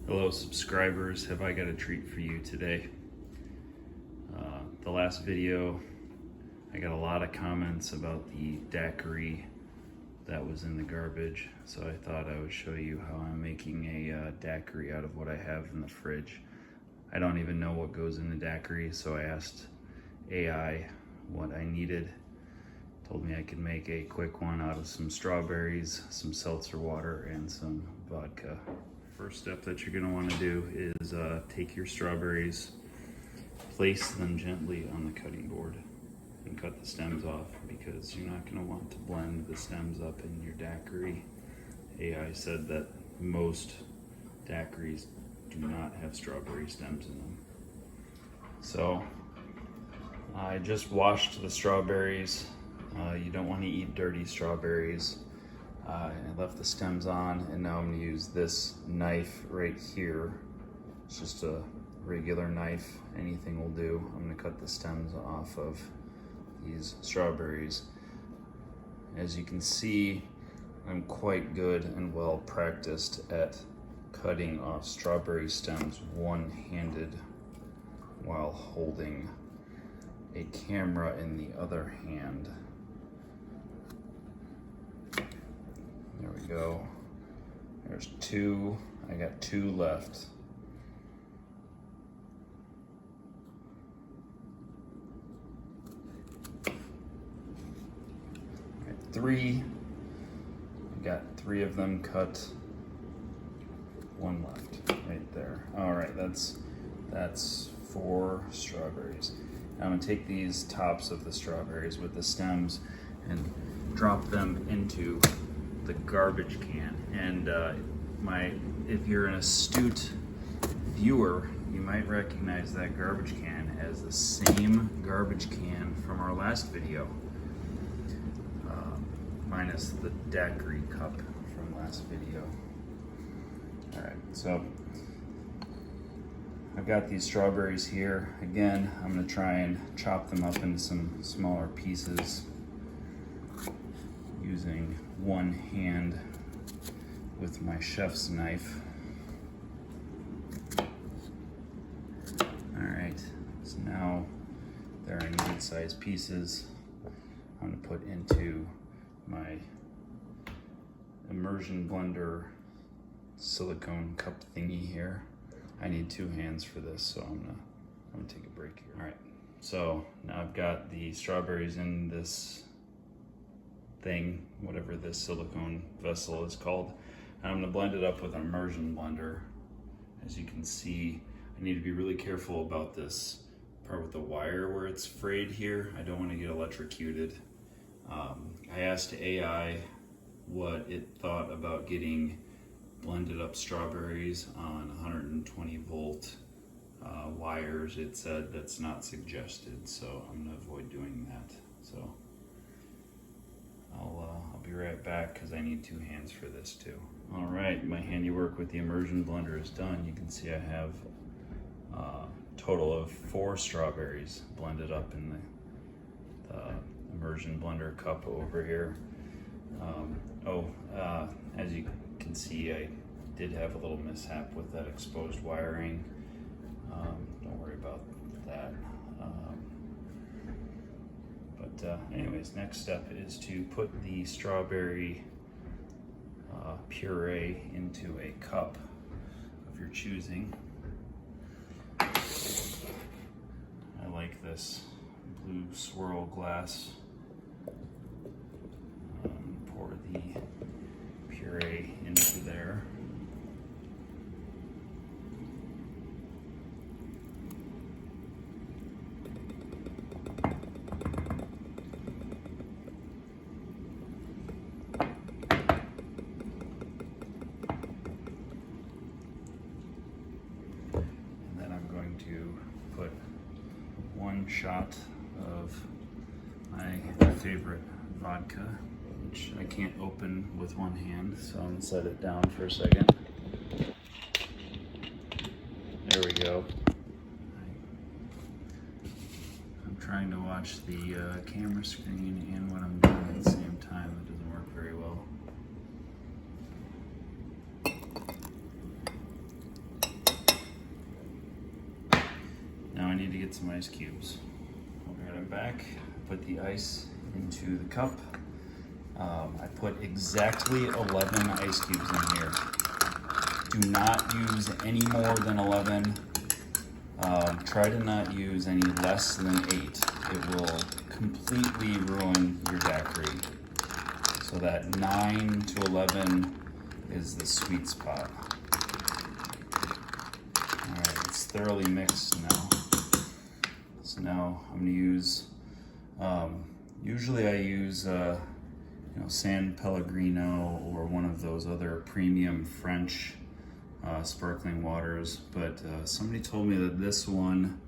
Hello subscribers, have I got a treat for you today. The last video, I got a lot of comments about the daiquiri that was in the garbage, so I thought I would show you how I'm making a daiquiri out of what I have in the fridge. I don't even know what goes in the daiquiri, so I asked AI what I needed. Told me I could make a quick one out of some strawberries, some seltzer water, and some vodka. First step that you're gonna wanna do is take your strawberries, place them gently on the cutting board, and cut the stems off because you're not gonna want to blend the stems up in your daiquiri. AI said that most daiquiris do not have strawberry stems in them. So I just washed the strawberries. You don't want to eat dirty strawberries. I left the stems on, and now I'm going to use this knife right here. It's just a regular knife, anything will do. I'm going to cut the stems off of these strawberries. As you can see, I'm quite good and well practiced at cutting off strawberry stems one-handed while holding a camera in the other hand. There we go. There's two. I got two left. All right, three. I got three of them cut. One left right there. All right, that's 4 strawberries. Now I'm gonna take these tops of the strawberries with the stems and drop them into the garbage can. And if you're an astute viewer, you might recognize that garbage can as the same garbage can from our last video, minus the daiquiri cup from last video. All right, so I've got these strawberries here. Again, I'm gonna try and chop them up into some smaller pieces using one hand with my chef's knife. All right, so now they're in good-sized pieces. I'm gonna put into my immersion blender silicone cup thingy here. I need 2 hands for this, so I'm gonna take a break here. All right, so now I've got the strawberries in this thing, whatever this silicone vessel is called, and I'm gonna blend it up with an immersion blender. As you can see, I need to be really careful about this part with the wire where it's frayed here. I don't want to get electrocuted. I asked AI what it thought about getting blended up strawberries on 120 volt wires. It said that's not suggested, so I'm gonna avoid doing that. So I'll be right back because I need 2 hands for this too. All right, my handiwork with the immersion blender is done. You can see I have a total of 4 strawberries blended up in the immersion blender cup over here. As you can see, I did have a little mishap with that exposed wiring. Don't worry about that. Anyways, next step is to put the strawberry puree into a cup of your choosing. I like this blue swirl glass. Pour the puree into there. To put 1 shot of my favorite vodka, which I can't open with one hand, so I'm gonna set it down for a second. There we go. I'm trying to watch the camera screen and what I'm doing at the same time. It doesn't work very well. get some ice cubes. Alright, I'm back. Put the ice into the cup. I put exactly 11 ice cubes in here. Do not use any more than 11. Try to not use any less than 8. It will completely ruin your daiquiri. So that 9 to 11 is the sweet spot. Alright, it's thoroughly mixed now. So now I'm going to use, usually I use San Pellegrino or one of those other premium French sparkling waters, but somebody told me that this one,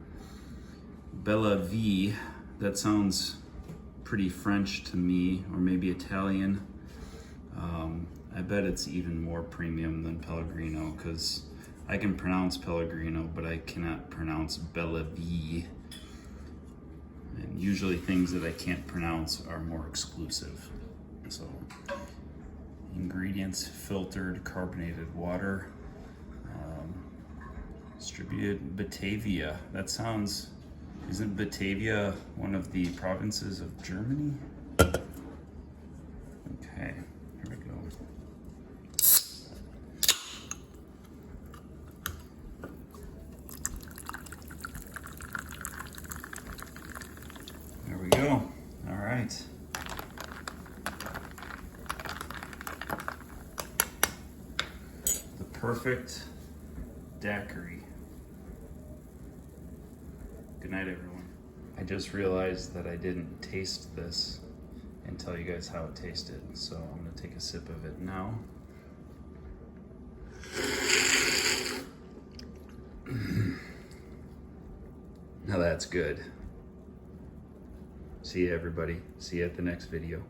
Bella Vie, that sounds pretty French to me, or maybe Italian. I bet it's even more premium than Pellegrino, because I can pronounce Pellegrino, but I cannot pronounce Bella Vie. And usually things that I can't pronounce are more exclusive. So, ingredients: filtered carbonated water, distributed Batavia. That sounds, isn't Batavia one of the provinces of Germany? Okay, here we go. There we go. All right. The perfect daiquiri. Good night, everyone. I just realized that I didn't taste this and tell you guys how it tasted, so I'm gonna take a sip of it now. Now that's good. See you, everybody. See you at the next video.